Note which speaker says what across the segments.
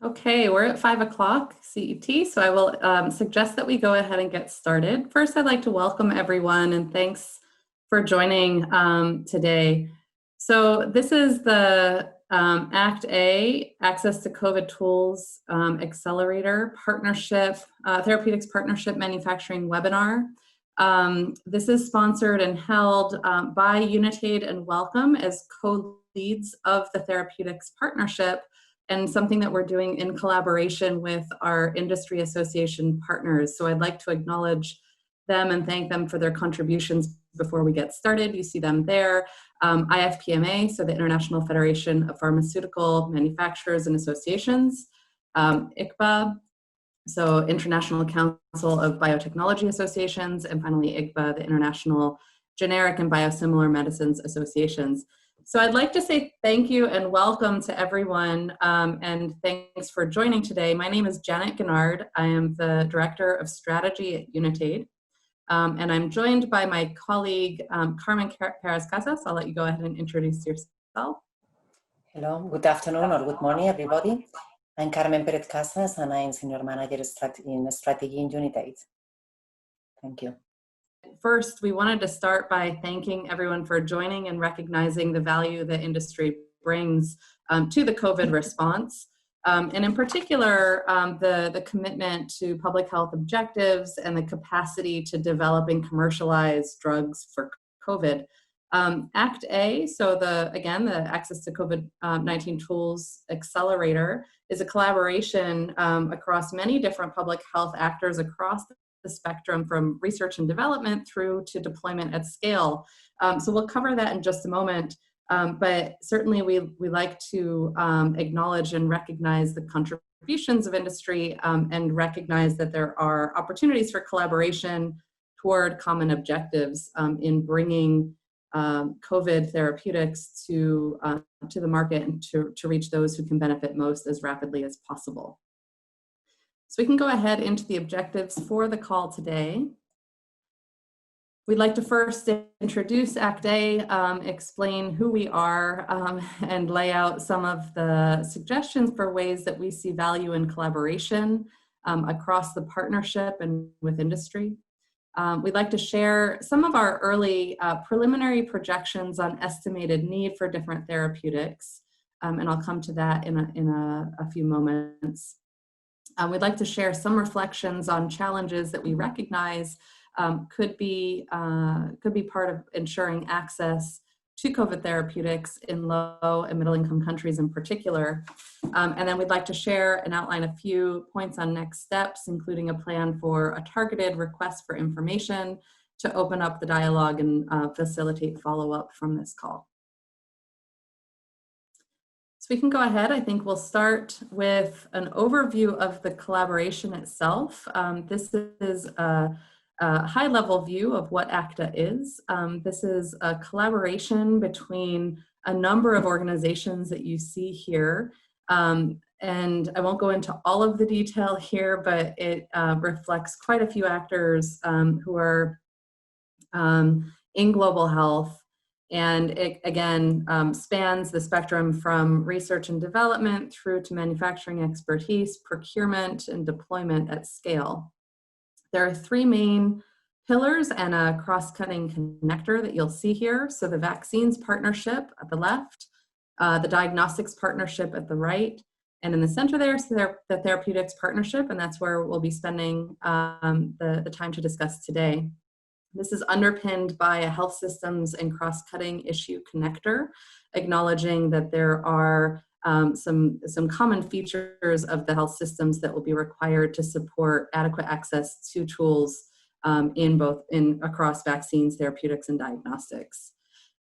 Speaker 1: Okay, we're at 5 o'clock CET, so I will suggest that we go ahead and get started. First, I'd like to welcome everyone and thanks for joining today. So this is the Act A, Access to COVID Tools Accelerator Partnership, Therapeutics Partnership Manufacturing webinar. This is sponsored and held by Unitaid and Wellcome as co-leads of the Therapeutics Partnership, and something that we're doing in collaboration with our industry association partners. So I'd like to acknowledge them and thank them for their contributions before we get started. You see them there. IFPMA, so the International Federation of Pharmaceutical Manufacturers and Associations. ICBA, so International Council of Biotechnology Associations. And finally, ICBA, the International Generic and Biosimilar Medicines Associations. So I'd like to say thank you and welcome to everyone, and thanks for joining today. My name is Janet Gennard. I am the Director of Strategy at Unitaid, and I'm joined by my colleague, Carmen Perez-Casas. I'll let you go ahead and introduce yourself.
Speaker 2: Hello, good afternoon or good morning, everybody. I'm Carmen Perez-Casas, and I'm Senior Manager in Strategy in Unitaid. Thank you.
Speaker 1: First, we wanted to start by thanking everyone for joining and recognizing the value the industry brings to the COVID response. And in particular, the commitment to public health objectives and the capacity to develop and commercialize drugs for COVID. Act A, so the Access to COVID-19 Tools Accelerator, is a collaboration across many different public health actors across the spectrum, from research and development through to deployment at scale. So we'll cover that in just a moment, but certainly we like to acknowledge and recognize the contributions of industry and recognize that there are opportunities for collaboration toward common objectives in bringing COVID therapeutics to the market and to reach those who can benefit most as rapidly as possible. So we can go ahead into the objectives for the call today. We'd like to first introduce Act A, explain who we are, and lay out some of the suggestions for ways that we see value in collaboration across the partnership and with industry. We'd like to share some of our early preliminary projections on estimated need for different therapeutics, and I'll come to that in a few moments. We'd like to share some reflections on challenges that we recognize could be part of ensuring access to COVID therapeutics in low and middle income countries in particular. And then we'd like to share and outline a few points on next steps, including a plan for a targeted request for information to open up the dialogue and facilitate follow-up from this call. So we can go ahead. I think we'll start with an overview of the collaboration itself. This is a high-level view of what ACTA is. This is a collaboration between a number of organizations that you see here. And I won't go into all of the detail here, but it reflects quite a few actors who are in global health. And it, again, spans the spectrum from research and development through to manufacturing expertise, procurement, and deployment at scale. There are three main pillars and a cross-cutting connector that you'll see here. So the vaccines partnership at the left, the diagnostics partnership at the right, and in the center there is the therapeutics partnership, and that's where we'll be spending the time to discuss today. This is underpinned by a health systems and cross-cutting issue connector, acknowledging that there are some common features of the health systems that will be required to support adequate access to tools across vaccines, therapeutics, and diagnostics.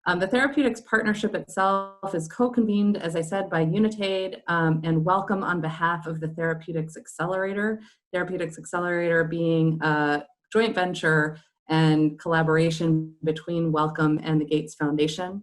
Speaker 1: The Therapeutics Partnership itself is co-convened, as I said, by Unitaid and Wellcome on behalf of the Therapeutics Accelerator. Therapeutics Accelerator being a joint venture and collaboration between Wellcome and the Gates Foundation.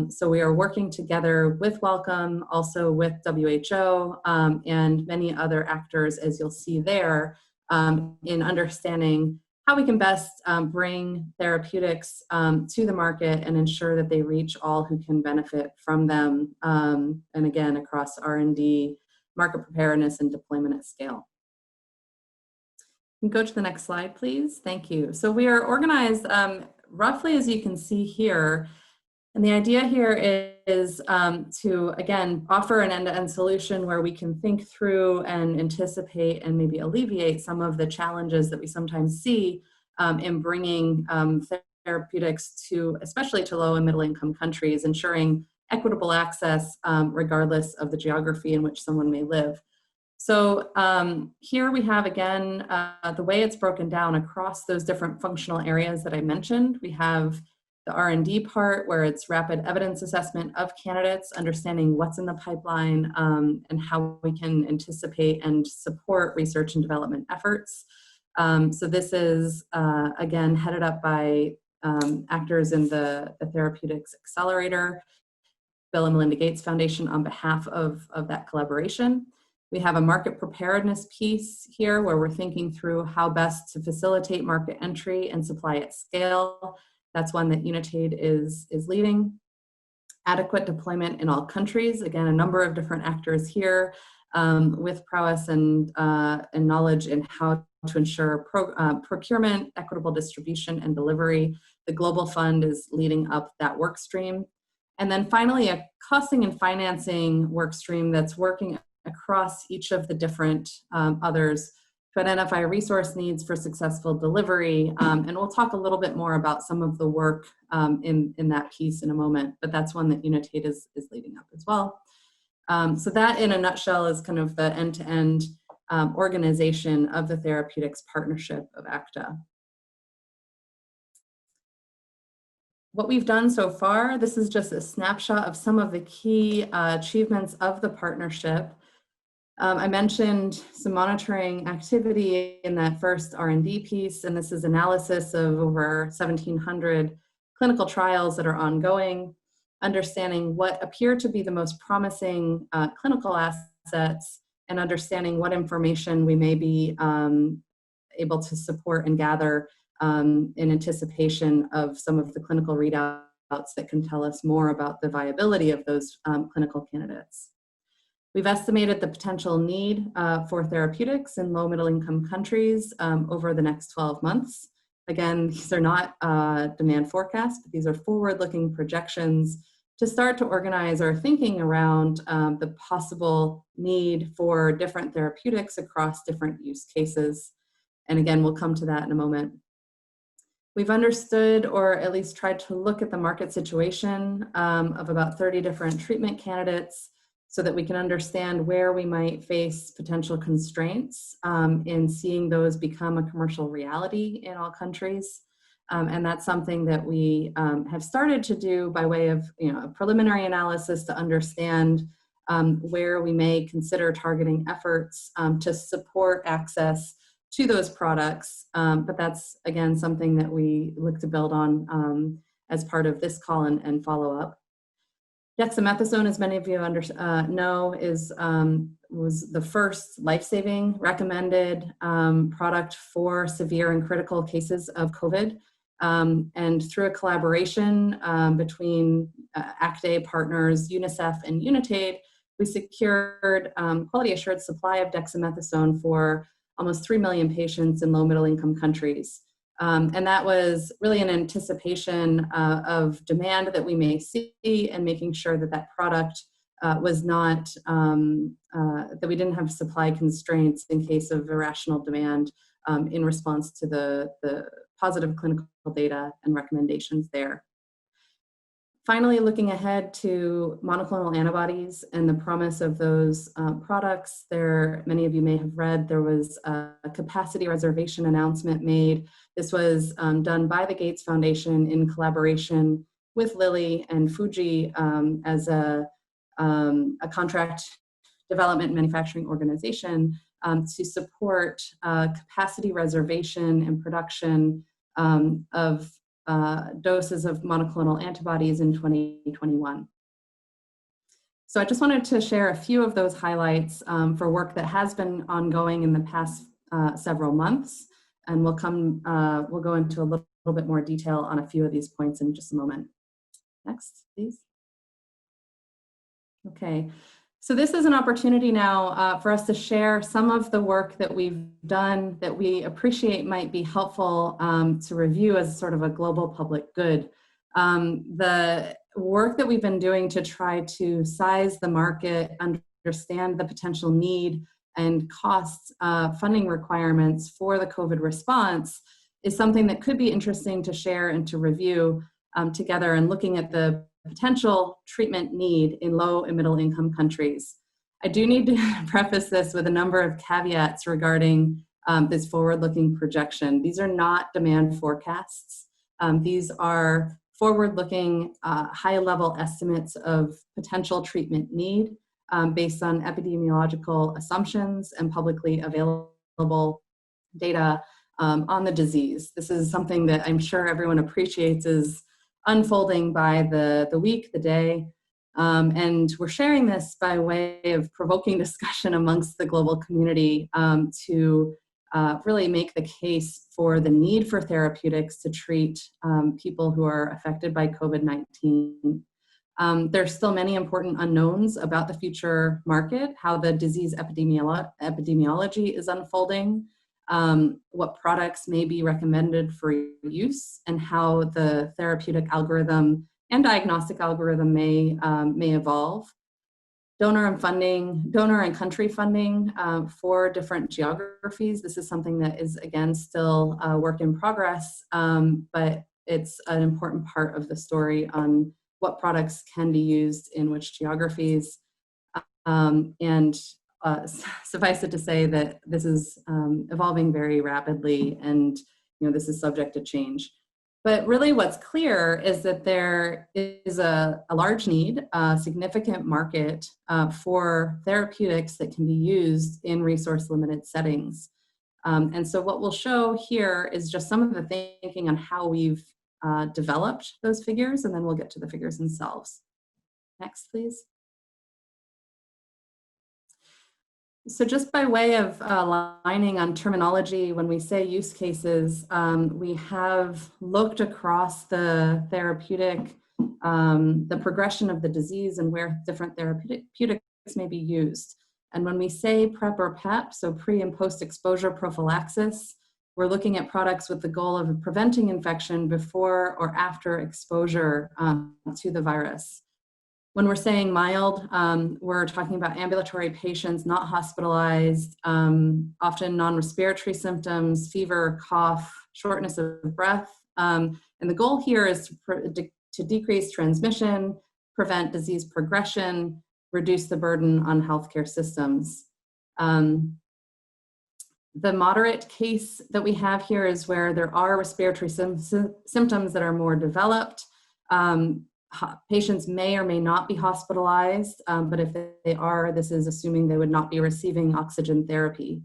Speaker 1: So we are working together with Wellcome, also with WHO, and many other actors, as you'll see there, in understanding how we can best bring therapeutics to the market and ensure that they reach all who can benefit from them, and again, across R&D, market preparedness and deployment at scale. You can go to the next slide, please. Thank you. So we are organized roughly as you can see here. And the idea here is to, again, offer an end-to-end solution where we can think through and anticipate and maybe alleviate some of the challenges that we sometimes see in bringing therapeutics to, especially to low and middle income countries, ensuring equitable access regardless of the geography in which someone may live. So here we have, again, the way it's broken down across those different functional areas that I mentioned. We have the R&D part, where it's rapid evidence assessment of candidates, understanding what's in the pipeline and how we can anticipate and support research and development efforts. So this is, again, headed up by actors in the Therapeutics Accelerator, Bill and Melinda Gates Foundation on behalf of that collaboration. We have a market preparedness piece here where we're thinking through how best to facilitate market entry and supply at scale. That's one that Unitaid is leading. Adequate deployment in all countries. Again, a number of different actors here with prowess and knowledge in how to ensure procurement, equitable distribution, and delivery. The Global Fund is leading up that work stream. And then finally, a costing and financing work stream that's working across each of the different others to identify resource needs for successful delivery. And we'll talk a little bit more about some of the work in that piece in a moment, but that's one that Unitaid is leading up as well. So that in a nutshell is kind of the end-to-end organization of the Therapeutics Partnership of ACTA. What we've done so far, this is just a snapshot of some of the key achievements of the partnership. I mentioned some monitoring activity in that first R&D piece, and this is analysis of over 1,700 clinical trials that are ongoing, understanding what appear to be the most promising clinical assets, and understanding what information we may be able to support and gather in anticipation of some of the clinical readouts that can tell us more about the viability of those clinical candidates. We've estimated the potential need for therapeutics in low middle income countries over the next 12 months. Again, these are not demand forecasts, but these are forward-looking projections to start to organize our thinking around the possible need for different therapeutics across different use cases. And again, we'll come to that in a moment. We've understood, or at least tried to look at the market situation of about 30 different treatment candidates so that we can understand where we might face potential constraints in seeing those become a commercial reality in all countries. And that's something that we have started to do by way of a preliminary analysis to understand where we may consider targeting efforts to support access to those products. But that's, again, something that we look to build on as part of this call and follow up. Dexamethasone, as many of you know, was the first life-saving recommended product for severe and critical cases of COVID. And through a collaboration between ACTA partners, UNICEF and Unitaid, we secured quality assured supply of dexamethasone for almost 3 million patients in low middle income countries. And that was really an anticipation of demand that we may see and making sure that that product was not, that we didn't have supply constraints in case of irrational demand in response to the positive clinical data and recommendations there. Finally, looking ahead to monoclonal antibodies and the promise of those products, many of you may have read, there was a capacity reservation announcement made. This was done by the Gates Foundation in collaboration with Lilly and Fuji as a contract development and manufacturing organization to support capacity reservation and production of doses of monoclonal antibodies in 2021. So I just wanted to share a few of those highlights for work that has been ongoing in the past several months, and we'll go into a little bit more detail on a few of these points in just a moment. Next, please. Okay, So this is an opportunity now for us to share some of the work that we've done that we appreciate might be helpful to review as sort of a global public good. The work that we've been doing to try to size the market, understand the potential need and costs, funding requirements for the COVID response is something that could be interesting to share and to review together, and looking at the potential treatment need in low and middle income countries. I do need to preface this with a number of caveats regarding this forward-looking projection. These are not demand forecasts. These are forward-looking high-level estimates of potential treatment need based on epidemiological assumptions and publicly available data on the disease. This is something that I'm sure everyone appreciates is unfolding by the week, the day, and we're sharing this by way of provoking discussion amongst the global community to really make the case for the need for therapeutics to treat people who are affected by COVID-19. There's still many important unknowns about the future market, how the disease epidemiology is unfolding, what products may be recommended for use, and how the therapeutic algorithm and diagnostic algorithm may evolve. Donor and country funding for different geographies. This is something that is, again, still a work in progress, but it's an important part of the story on what products can be used in which geographies. Suffice it to say that this is evolving very rapidly, and this is subject to change. But really what's clear is that there is a large need, a significant market for therapeutics that can be used in resource-limited settings. And so what we'll show here is just some of the thinking on how we've developed those figures, and then we'll get to the figures themselves. Next, please. So just by way of aligning on terminology, when we say use cases, we have looked across the therapeutic, the progression of the disease and where different therapeutics may be used. And when we say PrEP or PEP, so pre and post-exposure prophylaxis, we're looking at products with the goal of preventing infection before or after exposure to the virus. When we're saying mild, we're talking about ambulatory patients not hospitalized, often non-respiratory symptoms, fever, cough, shortness of breath. And the goal here is to decrease transmission, prevent disease progression, reduce the burden on healthcare systems. The moderate case that we have here is where there are respiratory symptoms that are more developed. Patients may or may not be hospitalized, but if they are, this is assuming they would not be receiving oxygen therapy.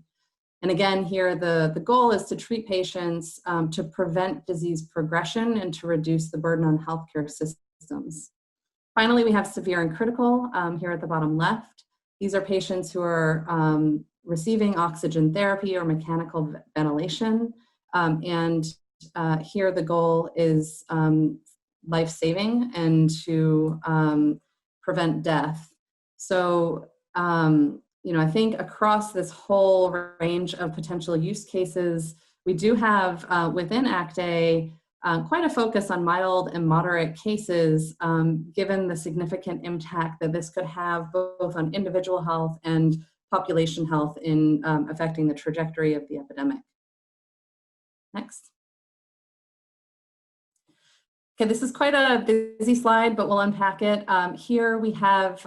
Speaker 1: And again, here the goal is to treat patients to prevent disease progression and to reduce the burden on healthcare systems. Finally, we have severe and critical here at the bottom left. These are patients who are receiving oxygen therapy or mechanical ventilation. Here the goal is life-saving and to prevent death. So, I think across this whole range of potential use cases, we do have within ACT-A quite a focus on mild and moderate cases, given the significant impact that this could have both on individual health and population health in affecting the trajectory of the epidemic. Next. Okay, this is quite a busy slide, but we'll unpack it. Here we have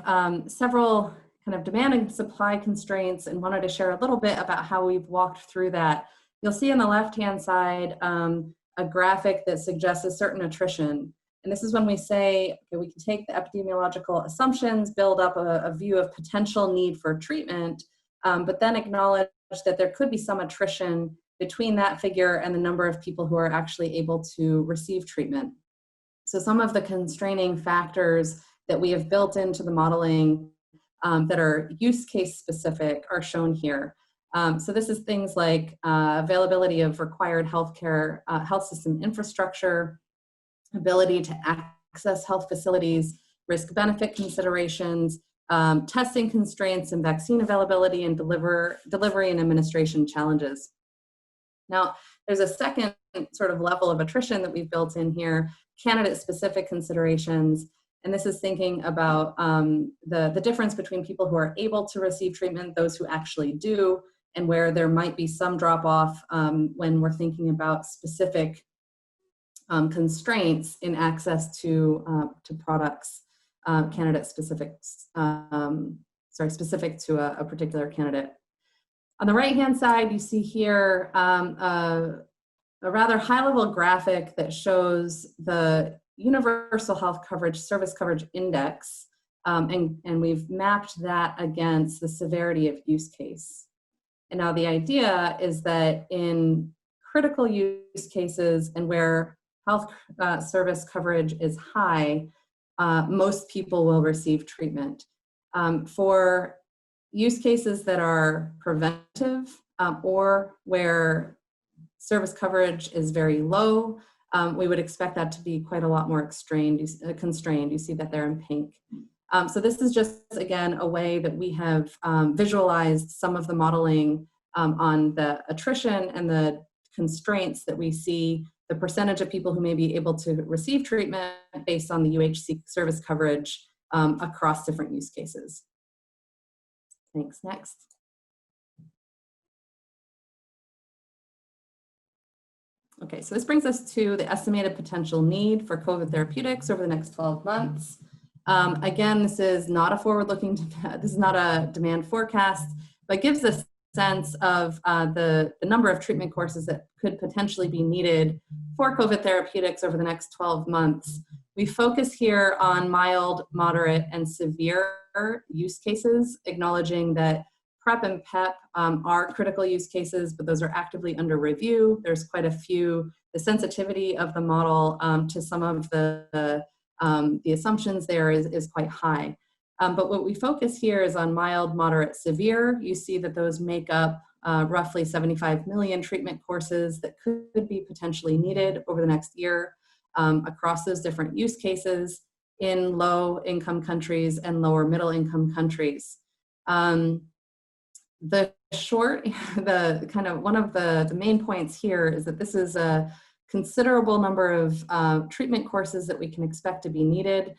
Speaker 1: several kind of demand and supply constraints, and wanted to share a little bit about how we've walked through that. You'll see on the left-hand side a graphic that suggests a certain attrition. And this is when we say, okay, we can take the epidemiological assumptions, build up a view of potential need for treatment, but then acknowledge that there could be some attrition between that figure and the number of people who are actually able to receive treatment. So some of the constraining factors that we have built into the modeling that are use case specific are shown here. So this is things like availability of required health system infrastructure, ability to access health facilities, risk-benefit considerations, testing constraints and vaccine availability, and delivery and administration challenges. Now, there's a second sort of level of attrition that we've built in here, candidate-specific considerations, and this is thinking about the difference between people who are able to receive treatment, those who actually do, and where there might be some drop-off when we're thinking about specific constraints in access to products, candidate-specific, specific to a particular candidate. On the right-hand side, you see here a rather high-level graphic that shows the Universal Health Coverage Service Coverage Index, and we've mapped that against the severity of use case. And now the idea is that in critical use cases and where health service coverage is high, most people will receive treatment. For use cases that are preventive or where service coverage is very low, we would expect that to be quite a lot more constrained. You see that there in pink. So this is just, again, a way that we have visualized some of the modeling on the attrition and the constraints that we see, the percentage of people who may be able to receive treatment based on the UHC service coverage across different use cases. Thanks. Next. Okay, so this brings us to the estimated potential need for COVID therapeutics over the next 12 months. Again, this is not a forward-looking, this is not a demand forecast, but gives a sense of the number of treatment courses that could potentially be needed for COVID therapeutics over the next 12 months. We focus here on mild, moderate, and severe use cases, acknowledging that PrEP and PEP are critical use cases, but those are actively under review. There's quite a few, the sensitivity of the model to some of the assumptions there is quite high. But what we focus here is on mild, moderate, severe. You see that those make up roughly 75 million treatment courses that could be potentially needed over the next year across those different use cases in low-income countries and lower middle-income countries. The one of the main points here is that this is a considerable number of treatment courses that we can expect to be needed.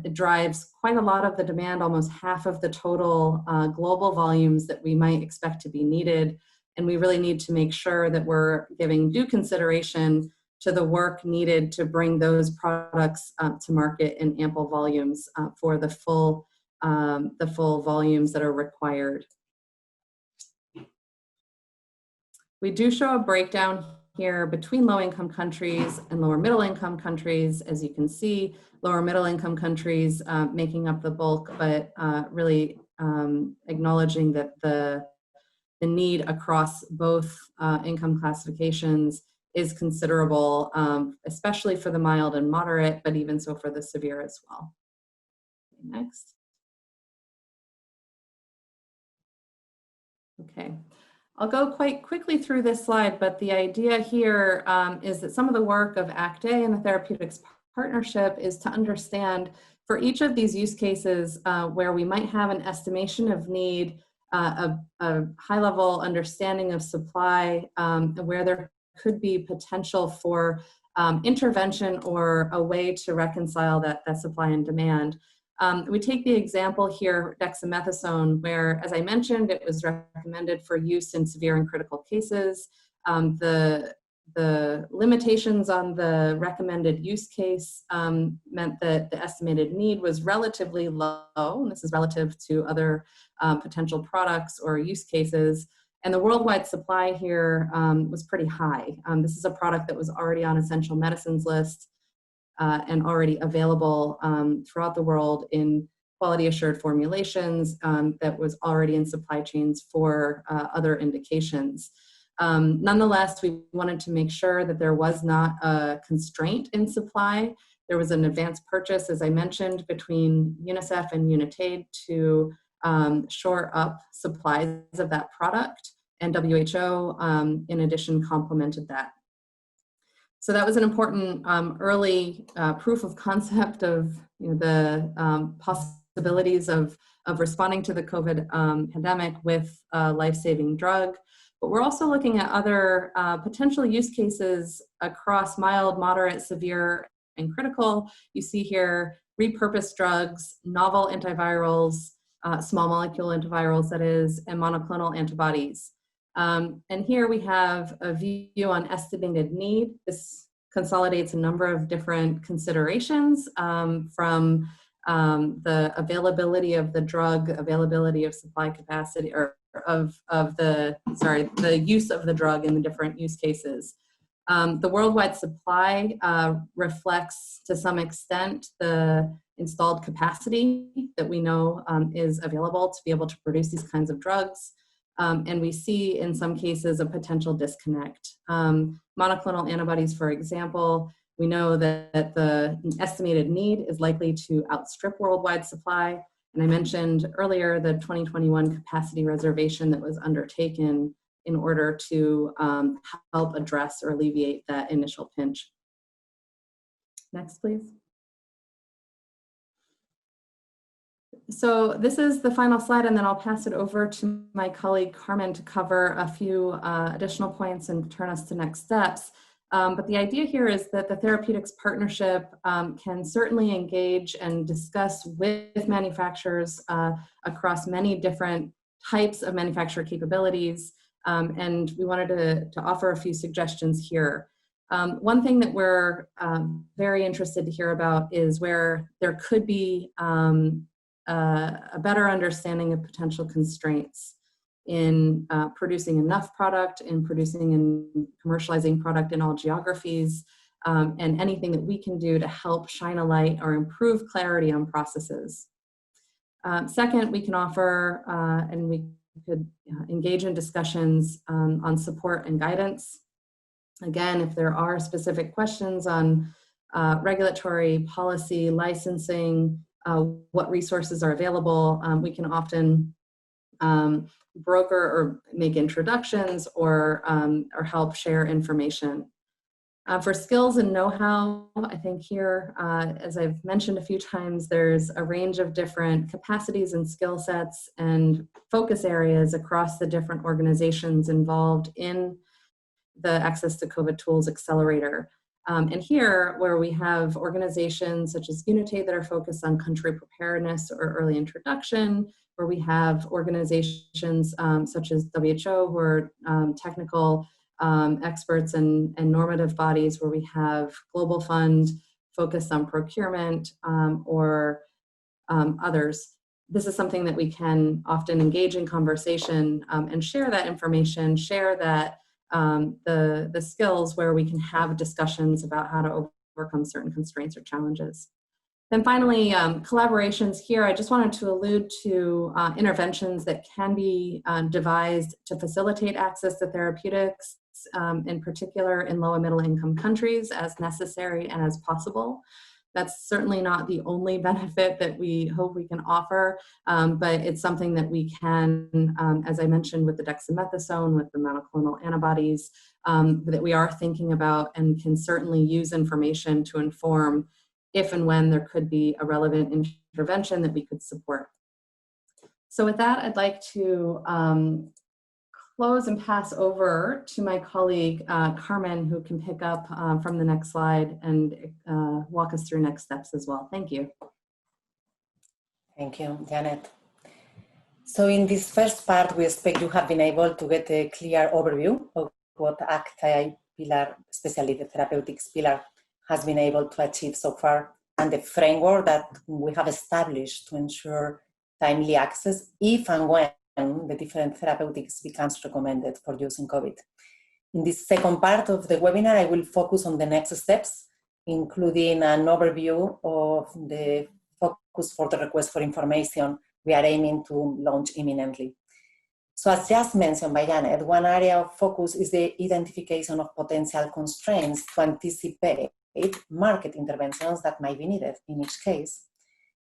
Speaker 1: It drives quite a lot of the demand, almost half of the total global volumes that we might expect to be needed. And we really need to make sure that we're giving due consideration to the work needed to bring those products to market in ample volumes for the full volumes that are required. We do show a breakdown here between low-income countries and lower middle-income countries. As you can see, lower middle-income countries making up the bulk, but really acknowledging that the need across both income classifications is considerable, especially for the mild and moderate, but even so for the severe as well. Next. Okay. I'll go quite quickly through this slide, but the idea here is that some of the work of ACT-A and the Therapeutics Partnership is to understand for each of these use cases where we might have an estimation of need, a high-level understanding of supply, where there could be potential for intervention or a way to reconcile that supply and demand. We take the example here, dexamethasone, where, as I mentioned, it was recommended for use in severe and critical cases. The limitations on the recommended use case meant that the estimated need was relatively low, and this is relative to other potential products or use cases. And the worldwide supply here was pretty high. This is a product that was already on essential medicines list and already available throughout the world in quality assured formulations that was already in supply chains for other indications. Nonetheless, we wanted to make sure that there was not a constraint in supply. There was an advanced purchase, as I mentioned, between UNICEF and UNITAID to shore up supplies of that product, and WHO, in addition, complemented that. So that was an important early proof of concept of the possibilities of of responding to the COVID pandemic with a life-saving drug. But we're also looking at other potential use cases across mild, moderate, severe, and critical. You see here repurposed drugs, novel antivirals, small molecule antivirals, that is, and monoclonal antibodies. And here we have a view on estimated need. This consolidates a number of different considerations from the availability of the drug, availability of supply capacity, or the use of the drug in the different use cases. The worldwide supply reflects to some extent the installed capacity that we know is available to be able to produce these kinds of drugs. And we see in some cases a potential disconnect. Monoclonal antibodies, for example, we know that the estimated need is likely to outstrip worldwide supply. And I mentioned earlier the 2021 capacity reservation that was undertaken in order to help address or alleviate that initial pinch. Next, please. So this is the final slide, and then I'll pass it over to my colleague Carmen to cover a few additional points and turn us to next steps. But the idea here is that the Therapeutics Partnership can certainly engage and discuss with manufacturers across many different types of manufacturer capabilities. And we wanted to offer a few suggestions here. One thing that we're very interested to hear about is where there could be a better understanding of potential constraints in producing enough product, in producing and commercializing product in all geographies, and anything that we can do to help shine a light or improve clarity on processes. Second, we can offer, and we could engage in discussions on support and guidance. Again, if there are specific questions on regulatory, policy, licensing, what resources are available, we can often broker or make introductions or help share information. For skills and know-how, I think here, as I've mentioned a few times, there's a range of different capacities and skill sets and focus areas across the different organizations involved in the Access to COVID Tools Accelerator. And here, where we have organizations such as Unite that are focused on country preparedness or early introduction, where we have organizations such as WHO, who are technical experts and normative bodies, where we have Global Fund focused on procurement or others. This is something that we can often engage in conversation and share that information, share that the skills where we can have discussions about how to overcome certain constraints or challenges. Then finally, collaborations here, I just wanted to allude to interventions that can be devised to facilitate access to therapeutics, in particular in low and middle income countries, as necessary and as possible. That's certainly not the only benefit that we hope we can offer, but it's something that we can, as I mentioned with the dexamethasone, with the monoclonal antibodies, that we are thinking about and can certainly use information to inform if and when there could be a relevant intervention that we could support. So with that, I'd like to close and pass over to my colleague, Carmen, who can pick up from the next slide and walk us through next steps as well. Thank you.
Speaker 2: Thank you, Janet. So in this first part, we expect you have been able to get a clear overview of what ACTI pillar, especially the therapeutics pillar, has been able to achieve so far, and the framework that we have established to ensure timely access if and when the different therapeutics becomes recommended for use in COVID. In this second part of the webinar, I will focus on the next steps, including an overview of the focus for the request for information we are aiming to launch imminently. So as just mentioned by Janet, one area of focus is the identification of potential constraints to anticipate market interventions that might be needed in each case.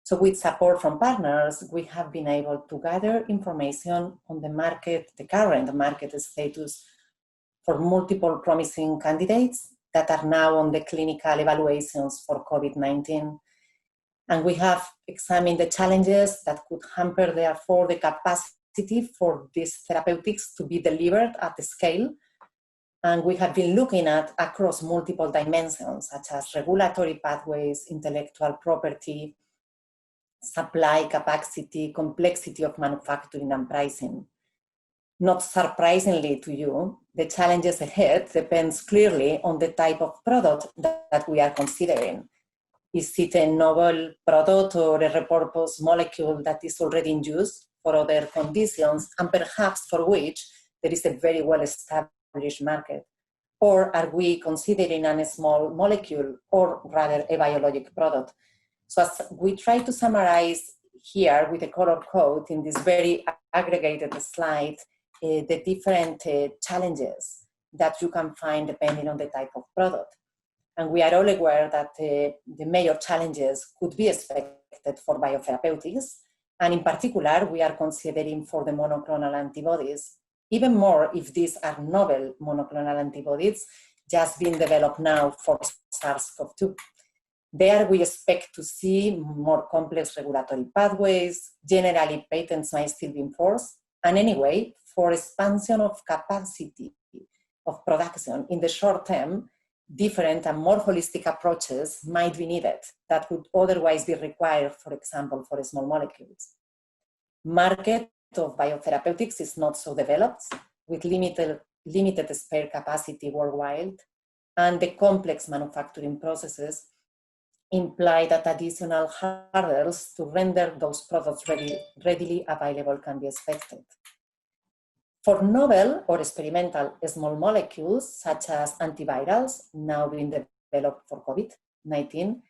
Speaker 2: So with support from partners, we have been able to gather information on the market, the current market status for multiple promising candidates that are now on the clinical evaluations for COVID-19. And we have examined the challenges that could hamper, therefore, the capacity for these therapeutics to be delivered at the scale. And we have been looking at across multiple dimensions, such as regulatory pathways, intellectual property, supply capacity, complexity of manufacturing, and pricing. Not surprisingly to you, the challenges ahead depends clearly on the type of product that we are considering. Is it a novel product or a repurposed molecule that is already in use for other conditions and perhaps for which there is a very well-established market? Or are we considering a small molecule or rather a biologic product? So as we try to summarize here with a color code in this very aggregated slide, the different challenges that you can find depending on the type of product. And we are all aware that the major challenges could be expected for biotherapeutics. And in particular, we are considering for the monoclonal antibodies, even more if these are novel monoclonal antibodies just being developed now for SARS-CoV-2. There we expect to see more complex regulatory pathways. Generally, patents might still be enforced. And anyway, for expansion of capacity of production in the short term, different and more holistic approaches might be needed that would otherwise be required, for example, for small molecules. Market of biotherapeutics is not so developed, with limited spare capacity worldwide, and the complex manufacturing processes imply that additional hurdles to render those products readily available can be expected. For novel or experimental small molecules, such as antivirals, now being developed for COVID-19,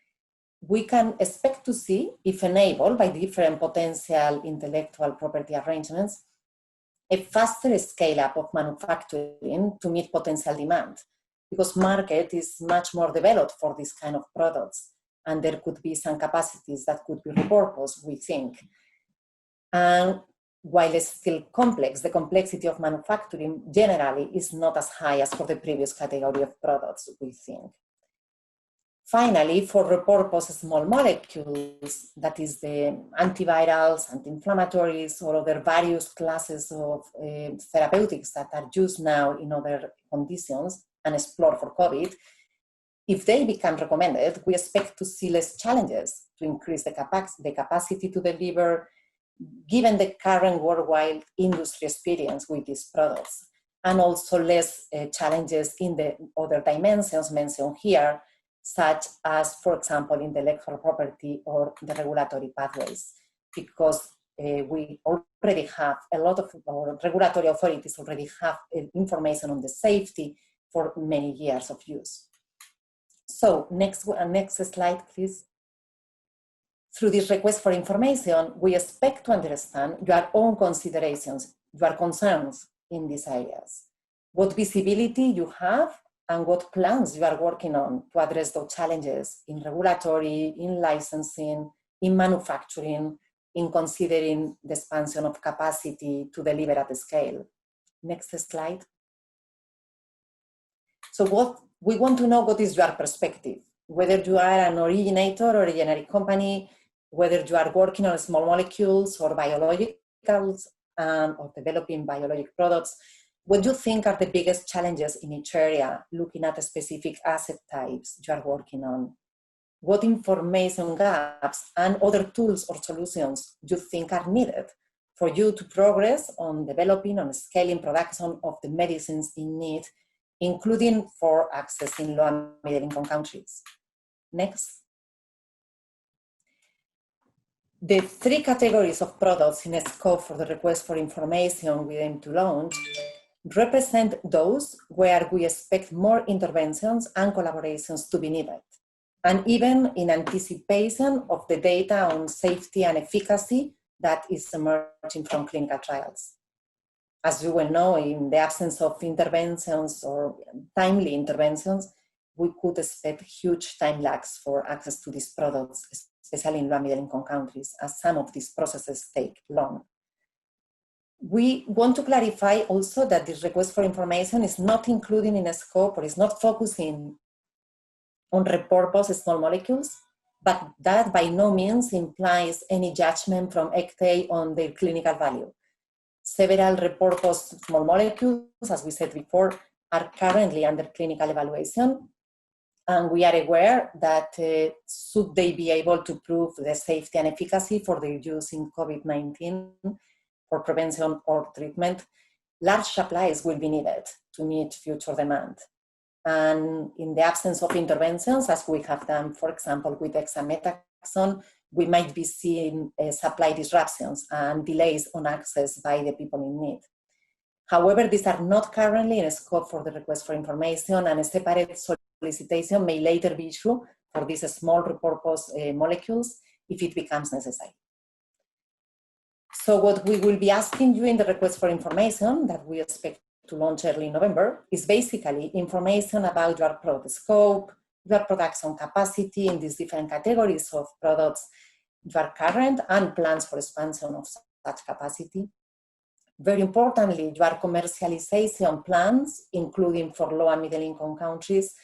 Speaker 2: we can expect to see, if enabled by different potential intellectual property arrangements, a faster scale-up of manufacturing to meet potential demand, because market is much more developed for this kind of products, and there could be some capacities that could be repurposed, we think. And while it's still complex, the complexity of manufacturing generally is not as high as for the previous category of products, we think. Finally, for repurposed small molecules, that is the antivirals, anti-inflammatories, or other various classes of therapeutics that are used now in other conditions and explored for COVID, if they become recommended, we expect to see less challenges to increase the capacity to deliver, given the current worldwide industry experience with these products, and also less challenges in the other dimensions mentioned here, such as, for example, intellectual property or the regulatory pathways, because we already have a lot of, or regulatory authorities already have information on the safety for many years of use. So next slide, please. Through this request for information, we expect to understand your own considerations, your concerns in these areas, what visibility you have and what plans you are working on to address those challenges in regulatory, in licensing, in manufacturing, in considering the expansion of capacity to deliver at scale. Next slide. So what we want to know, what is your perspective, whether you are an originator or a generic company, whether you are working on small molecules or biologicals or developing biologic products. What do you think are the biggest challenges in each area, looking at the specific asset types you are working on? What information gaps and other tools or solutions do you think are needed for you to progress on developing and scaling production of the medicines in need, including for access in low and middle income countries? Next. The three categories of products in scope for the request for information we aim to launch represent those where we expect more interventions and collaborations to be needed, and even in anticipation of the data on safety and efficacy that is emerging from clinical trials. As you well know, in the absence of interventions or timely interventions, we could expect huge time lags for access to these products, especially in low and middle income countries, as some of these processes take long. We want to clarify also that this request for information is not including in a scope or is not focusing on repurposed small molecules, but that by no means implies any judgment from ECTE on their clinical value. Several repurposed small molecules, as we said before, are currently under clinical evaluation, and we are aware that should they be able to prove the safety and efficacy for their use in COVID-19 for prevention or treatment, large supplies will be needed to meet future demand. And in the absence of interventions, as we have done, for example, with dexamethasone, we might be seeing supply disruptions and delays on access by the people in need. However, these are not currently in scope for the request for information, and a separate solicitation may later be issued for these small repurposed molecules if it becomes necessary. So what we will be asking you in the request for information that we expect to launch early November is basically information about your product scope, your production capacity in these different categories of products, your current and plans for expansion of such capacity. Very importantly, your commercialization plans, including for low and middle income countries,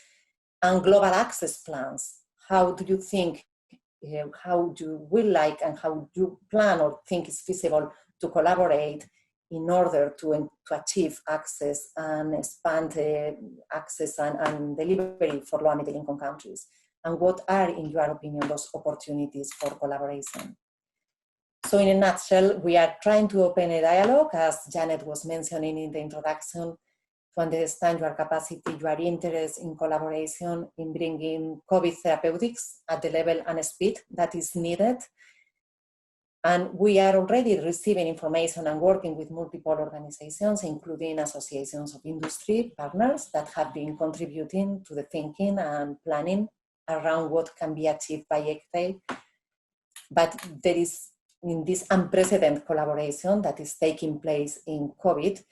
Speaker 2: and global access plans. How do you think, how do we like, and how do you plan or think is feasible to collaborate in order to achieve access and expand access and delivery for low and middle income countries? And what are, in your opinion, those opportunities for collaboration? So in a nutshell, we are trying to open a dialogue, as Janet was mentioning in the introduction, to understand your capacity, your interest in collaboration in bringing COVID therapeutics at the level and speed that is needed. And we are already receiving information and working with multiple organizations, including associations of industry partners that have been contributing to the thinking and planning around what can be achieved by ECTE. But there is, in this unprecedented collaboration that is taking place in COVID,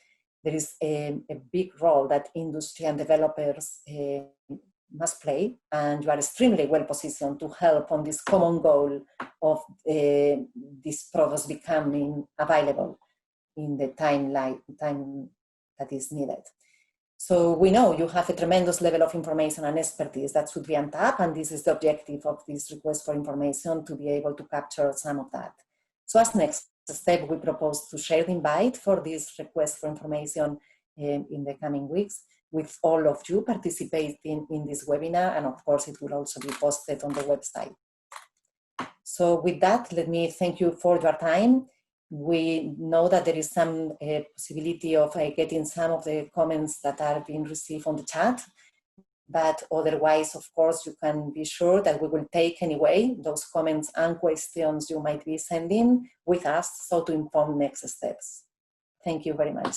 Speaker 2: there is a big role that industry and developers must play, and you are extremely well positioned to help on this common goal of these products becoming available in the time that is needed. So we know you have a tremendous level of information and expertise that should be untapped, and this is the objective of this request for information, to be able to capture some of that. So as next step, we propose to share the invite for this request for information in the coming weeks, with all of you participating in this webinar, and of course it will also be posted on the website. So with that, let me thank you for your time. We know that there is some possibility of getting some of the comments that are being received on the chat, but otherwise, of course, you can be sure that we will take anyway those comments and questions you might be sending with us, so to inform next steps. Thank you very much.